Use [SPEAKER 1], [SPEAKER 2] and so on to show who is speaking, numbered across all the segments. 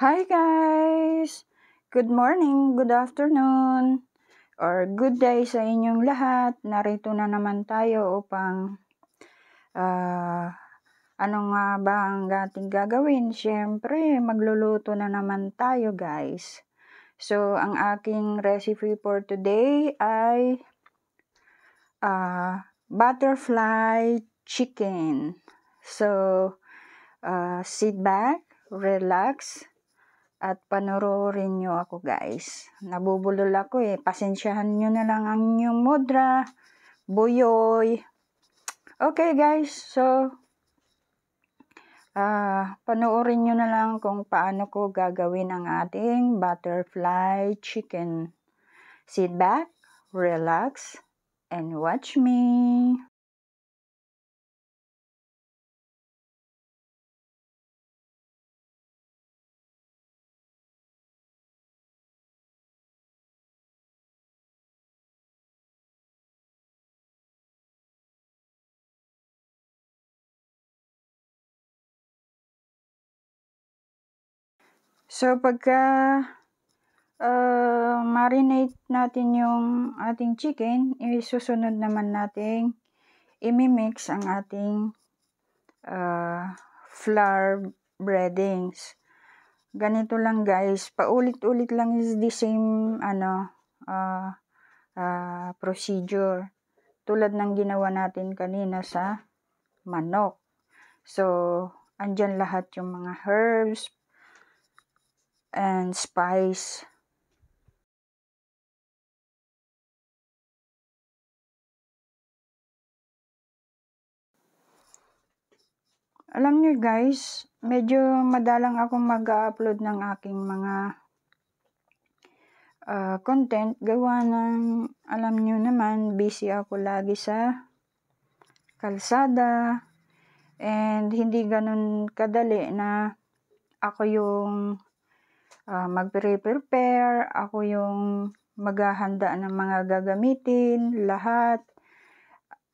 [SPEAKER 1] Hi guys! Good morning, good afternoon, or good day sa inyong lahat. Narito na naman tayo upang ano nga ba ang ating gagawin? Siyempre, magluluto na naman tayo guys. So, ang aking recipe for today ay butterfly chicken. So, sit back, relax, at panoorin nyo ako guys. Nabubulol ako pasensyahan nyo na lang ang inyong mudra, buyoy. Okay guys, so panoorin nyo na lang kung paano ko gagawin ang ating butterfly chicken. Sit back, relax, and watch me. So pagka marinate natin yung ating chicken, isusunod naman nating imimix ang ating flour breadings. Ganito lang guys, paulit-ulit lang is the same procedure. Tulad ng ginawa natin kanina sa manok. So, andyan lahat yung mga herbs and spice. Alam nyo guys, medyo madalang akong mag-upload ng aking mga content. Gawa ng, alam nyo naman, busy ako lagi sa kalsada. And hindi ganun kadali na ako yung mag-prepare, ako yung maghahanda ng mga gagamitin, lahat.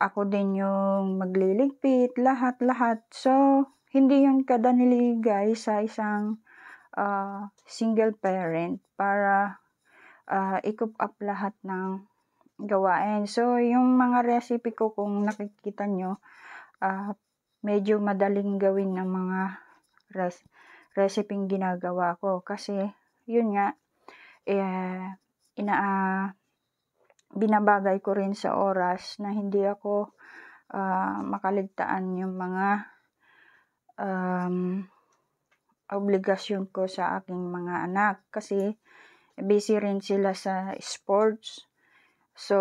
[SPEAKER 1] Ako din yung magliligpit, lahat-lahat. So, hindi yun kadali guys sa isang single parent para i-cook up lahat ng gawain. So, yung mga recipe ko kung nakikita nyo, medyo madaling gawin ng mga recipeng ginagawa ko. Kasi, yun nga, binabagay ko rin sa oras na hindi ako makaligtaan yung mga obligasyon ko sa aking mga anak. Kasi, busy rin sila sa sports. So,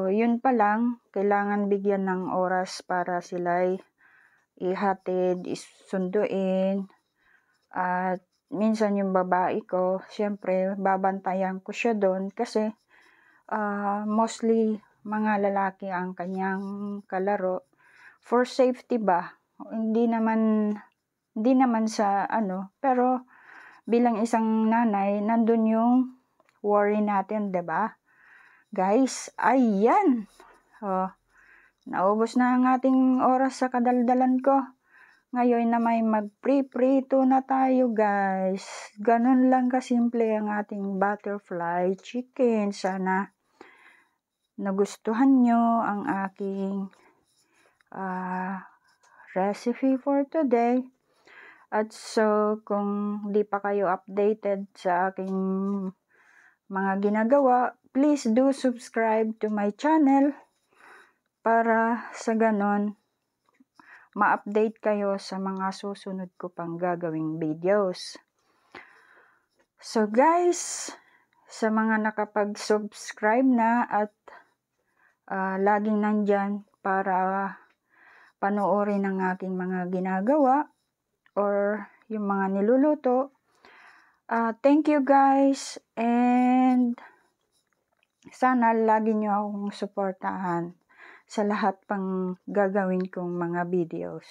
[SPEAKER 1] yun pa lang, kailangan bigyan ng oras para sila'y ihatid, isunduin. At minsan yung babae ko, syempre, babantayan ko siya doon kasi mostly mga lalaki ang kanyang kalaro. For safety ba? Hindi naman sa pero bilang isang nanay, nandun yung worry natin, 'di ba? Guys, ayan. Naubos na ang ating oras sa kadaldalan ko. Ngayon na may mag-prito na tayo guys. Ganun lang kasimple ang ating butterfly chicken. Sana nagustuhan nyo ang aking recipe for today. At so, kung di pa kayo updated sa aking mga ginagawa, please do subscribe to my channel para sa ganon ma-update kayo sa mga susunod ko pang gagawing videos. So guys, sa mga nakapag-subscribe na at laging nandyan para panoorin ang aking mga ginagawa or yung mga niluluto, thank you guys, and sana lagi nyo akong suportahan sa lahat pang gagawin kong mga videos.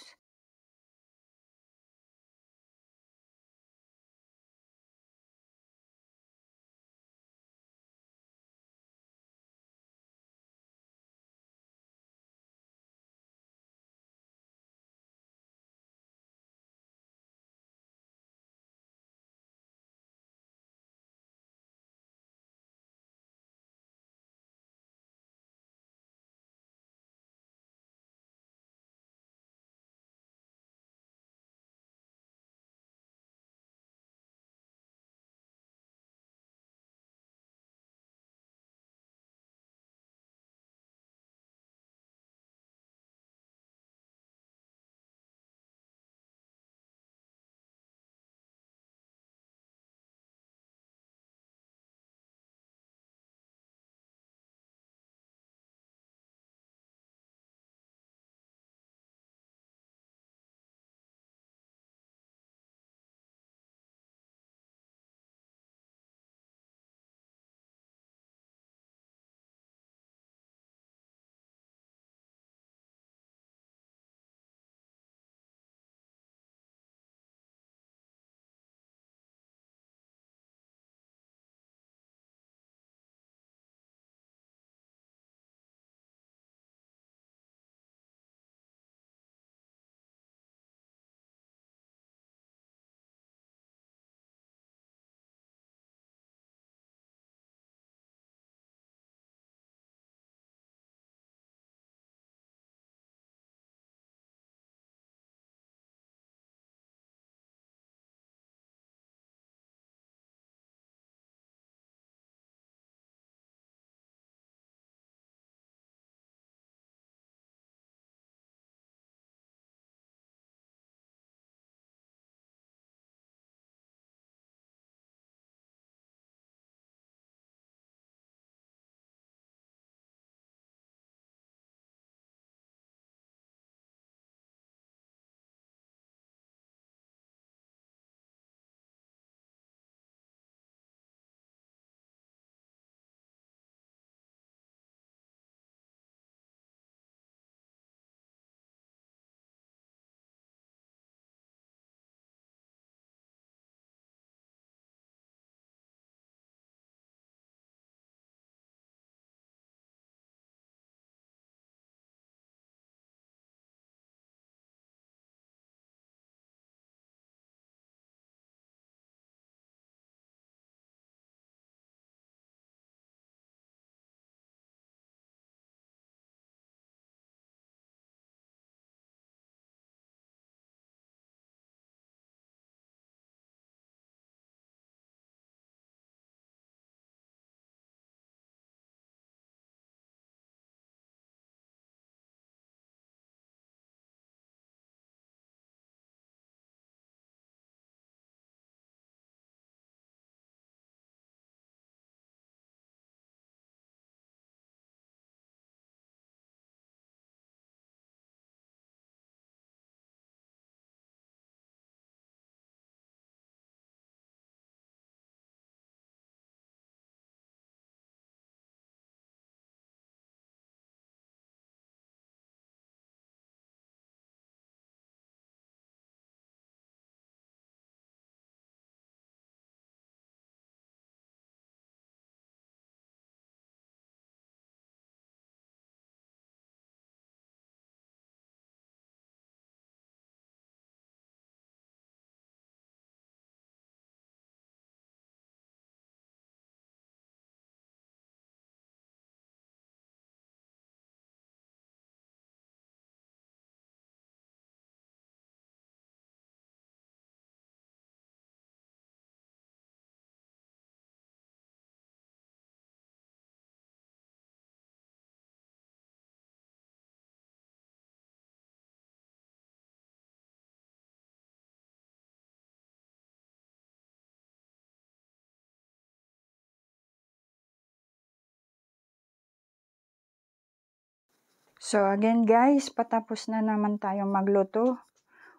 [SPEAKER 1] So again guys, patapos na naman tayo magluto.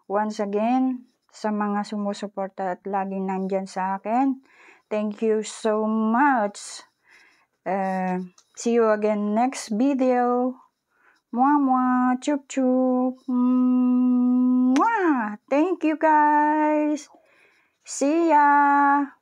[SPEAKER 1] Once again, sa mga sumusuporta at laging nandyan sa akin, thank you so much. See you again next video. Mwah mwah, chup chup. Mwah! Thank you guys. See ya.